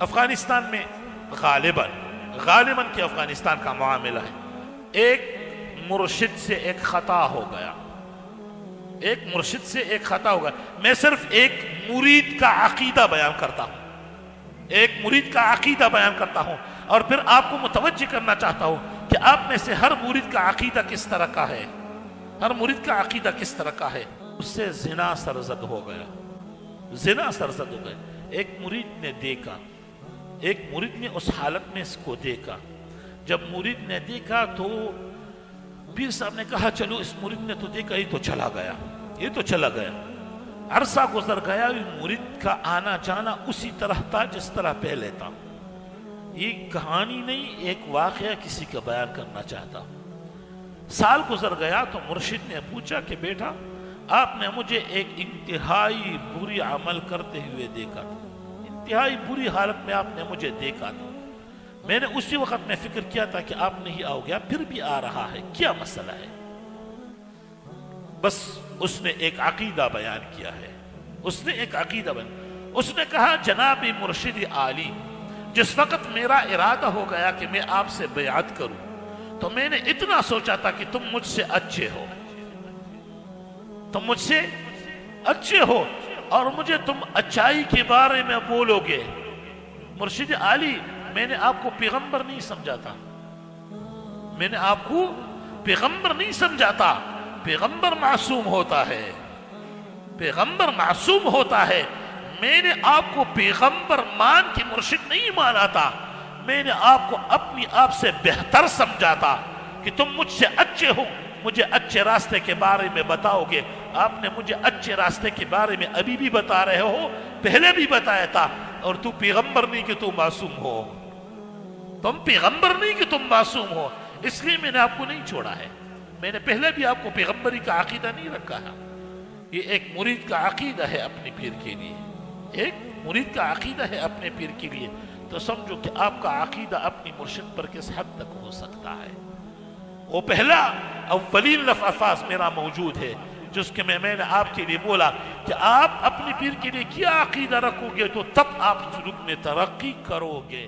افغانستان میں غالباً کہ افغانستان کا معاملہ ہے، ایک مرشد سے ایک خطا ہو گیا، میں صرف ایک مرید کا عقیدہ بیان کرتا ہوں، اور پھر آپ کو متوجہ کرنا چاہتا ہوں کہ آپ میں سے ہر مرید کا عقیدہ کس طرح کا ہے، اس سے زنا سرزد ہو گیا۔ ایک مرید نے اس حالت میں اس کو دیکھا، جب مرید نے دیکھا تو پیر صاحب نے کہا چلو اس مرید نے تو دیکھا، یہ تو چلا گیا، عرصہ گزر گیا، مرید کا آنا جانا اسی طرح تھا جس طرح پہلے تھا۔ یہ کہانی نہیں، ایک واقعہ کسی کا بیان کرنا چاہتا ہوں۔ سال گزر گیا تو مرشد نے پوچھا کہ بیٹا آپ نے مجھے ایک انتہائی بری عمل کرتے ہوئے دیکھا تھا، انتہائی بری حالت میں آپ نے مجھے دیکھا تھا، میں نے اسی وقت میں فکر کیا تھا کہ آپ نہیں آؤ گے، پھر بھی آ رہا ہے، کیا مسئلہ ہے؟ بس اس نے ایک عقیدہ بیان کیا ہے، اس نے کہا جناب مرشد عالی، جس وقت میرا ارادہ ہو گیا کہ میں آپ سے بیعت کروں تو میں نے اتنا سوچا تھا کہ تم مجھ سے اچھے ہو اور مجھے تم اچائی کے بارے میں بولو گے۔ مرشد عالی، میں نے آپ کو پیغمبر نہیں سمجھا تھا، پیغمبر معصوم ہوتا ہے، میں نے آپ کو پیغمبر مان کے مرشد نہیں مانا تھا، میں نے آپ کو اپنی آپ سے بہتر سمجھا تھا کہ تم مجھ سے اچھے ہو، مجھے اچھے راستے کے بارے میں بتاؤ گے۔ آپ نے مجھے اچھے راستے کے بارے میں ابھی بھی بتا رہے ہو، پہلے بھی بتایا تھا، اور تو پیغمبر نہیں کہ تو معصوم ہو، اس لیے میں نے آپ کو نہیں چھوڑا ہے، میں نے پہلے بھی آپ کو پیغمبری کا عقیدہ نہیں رکھا ہے۔ یہ ایک مرید کا عقیدہ ہے اپنے پیر کے لیے، تو سمجھو کہ آپ کا عقیدہ اپنی مرشد پر کس حد تک ہو سکتا ہے۔ وہ پہلا اولین لفظ میرا موجود ہے جس کے میں نے آپ کے لیے بولا کہ آپ اپنے پیر کے لیے کیا عقیدہ رکھو گے تو تب آپ سلوک میں ترقی کرو گے۔